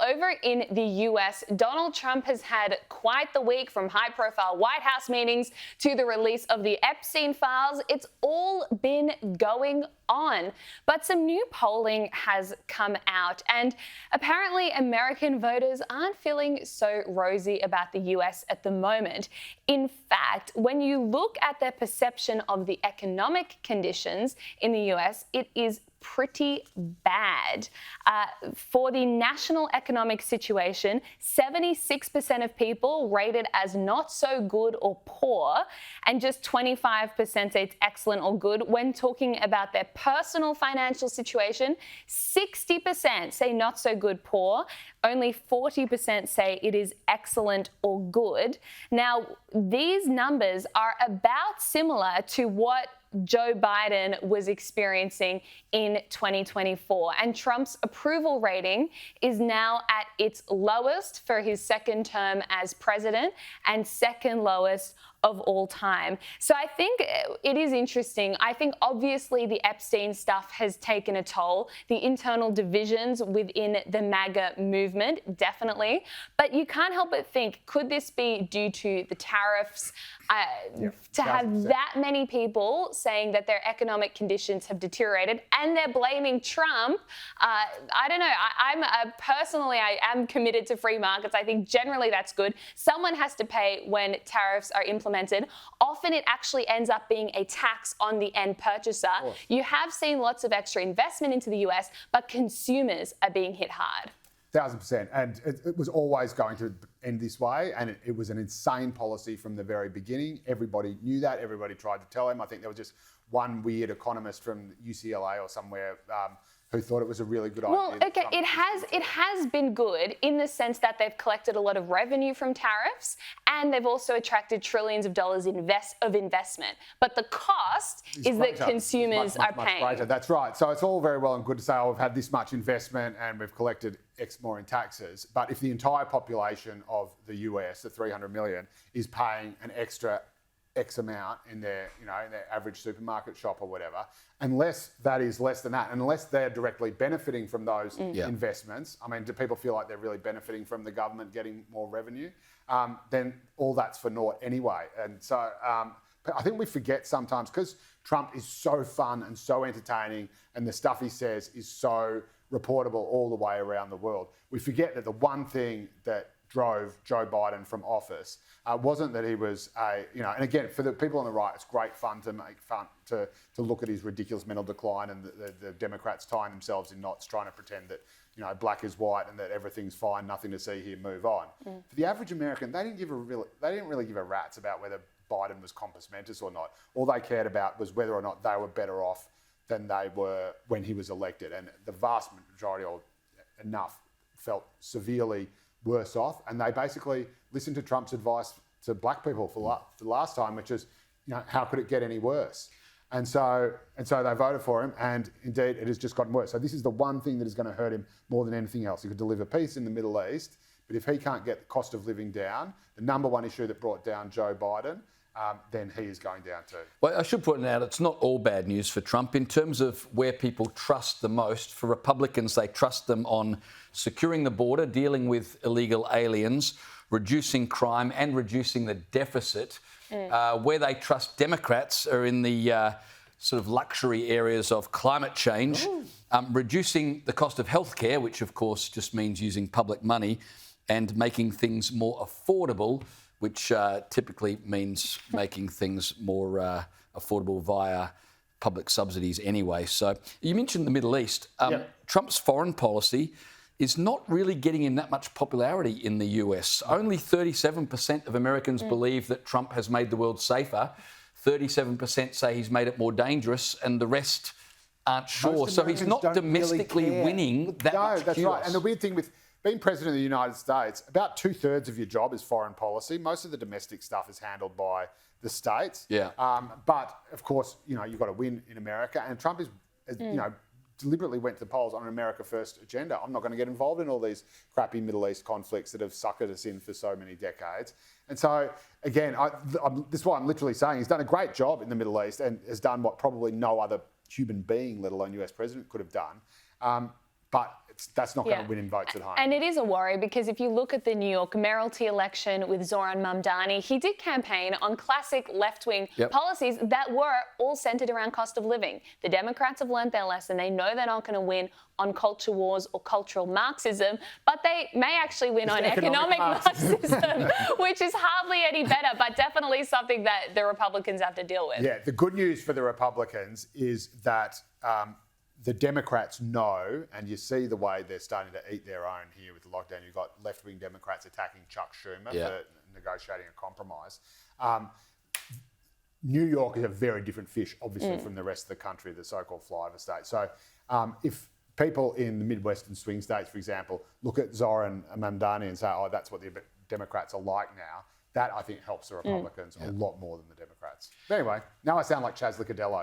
over in the US, Donald Trump has had quite the week, from high-profile White House meetings to the release of the Epstein files. It's all been going on. But some new polling has come out, and apparently American voters aren't feeling so rosy about the US at the moment. In fact, when you look at their perception of the economic conditions in the US, it is pretty bad. For the national economic situation, 76% of people rate it as not so good or poor, and just 25% say it's excellent or good. When talking about their personal financial situation, 60% say not so good, poor. Only 40% say it is excellent or good. Now, these numbers are about similar to what Joe Biden was experiencing in 2024. And Trump's approval rating is now at its lowest for his second term as president and second lowest of all time. So I think it is interesting. I think obviously the Epstein stuff has taken a toll. The internal divisions within the MAGA movement, definitely. But you can't help but think, could this be due to the tariffs? To have that many people saying that their economic conditions have deteriorated and they're blaming Trump. I don't know. Personally, I am committed to free markets. I think generally that's good. Someone has to pay when tariffs are implemented. Often it actually ends up being a tax on the end purchaser. You have seen lots of extra investment into the US, but consumers are being hit hard. 1,000%. And it was always going to end this way. And it was an insane policy from the very beginning. Everybody knew that. Everybody tried to tell him. I think there was just one weird economist from UCLA or somewhere who thought it was a really good idea. Well, okay, it has been good in the sense that they've collected a lot of revenue from tariffs, and they've also attracted trillions of dollars of investment. But the cost is that consumers are paying. Much greater. That's right. So it's all very well and good to say, oh, we've had this much investment and we've collected X more in taxes. But if the entire population of the US, the 300 million, is paying an extra X amount in their, in their average supermarket shop or whatever, unless that is less than that, unless they're directly benefiting from those investments. I mean, do people feel like they're really benefiting from the government getting more revenue? Then all that's for naught anyway. And so I think we forget sometimes, because Trump is so fun and so entertaining and the stuff he says is so reportable all the way around the world, we forget that the one thing that drove Joe Biden from office wasn't that he was and again, for the people on the right, it's great fun to make fun, to look at his ridiculous mental decline and the Democrats tying themselves in knots, trying to pretend that, black is white and that everything's fine, nothing to see here, move on. For the average American, they didn't really give a rat's about whether Biden was compos mentis or not. All they cared about was whether or not they were better off than they were when he was elected. And the vast majority, or enough, felt severely worse off, and they basically listened to Trump's advice to black people for the last time, which is, how could it get any worse? And so they voted for him, and indeed it has just gotten worse. So this is the one thing that is going to hurt him more than anything else. He could deliver peace in the Middle East, but if he can't get the cost of living down, the number one issue that brought down Joe Biden, then he is going down too. Well, I should point out, it's not all bad news for Trump. In terms of where people trust the most, for Republicans, they trust them on securing the border, dealing with illegal aliens, reducing crime and reducing the deficit. Where they trust Democrats are in the sort of luxury areas of climate change, reducing the cost of healthcare, which of course just means using public money, and making things more affordable, which typically means making things more affordable via public subsidies anyway. So you mentioned the Middle East. Trump's foreign policy is not really getting him that much popularity in the US. Only 37% of Americans believe that Trump has made the world safer. 37% say he's made it more dangerous, and the rest aren't sure. So he's not domestically winning that much. No, that's right. And the weird thing with being president of the United States, about 2/3 of your job is foreign policy. Most of the domestic stuff is handled by the states. But of course, you've got to win in America, and Trump is, deliberately went to the polls on an America First agenda. I'm not going to get involved in all these crappy Middle East conflicts that have suckered us in for so many decades. And so, again, this is why I'm literally saying he's done a great job in the Middle East and has done what probably no other human being, let alone US president, could have done. but that's not going to win in votes at home. And it is a worry because if you look at the New York mayoralty election with Zohran Mamdani, he did campaign on classic left-wing policies that were all centred around cost of living. The Democrats have learned their lesson. They know they're not going to win on culture wars or cultural Marxism, but they may actually win on economic Marxism, which is hardly any better, but definitely something that the Republicans have to deal with. Yeah, the good news for the Republicans is that the Democrats know, and you see the way they're starting to eat their own here with the lockdown. You've got left-wing Democrats attacking Chuck Schumer for negotiating a compromise. New York is a very different fish, obviously, from the rest of the country, the so-called flyover state. So if people in the Midwestern swing states, for example, look at Zohran Mamdani and say, oh, that's what the Democrats are like now, that I think helps the Republicans a lot more than the Democrats. But anyway, now I sound like Chaz Licadello.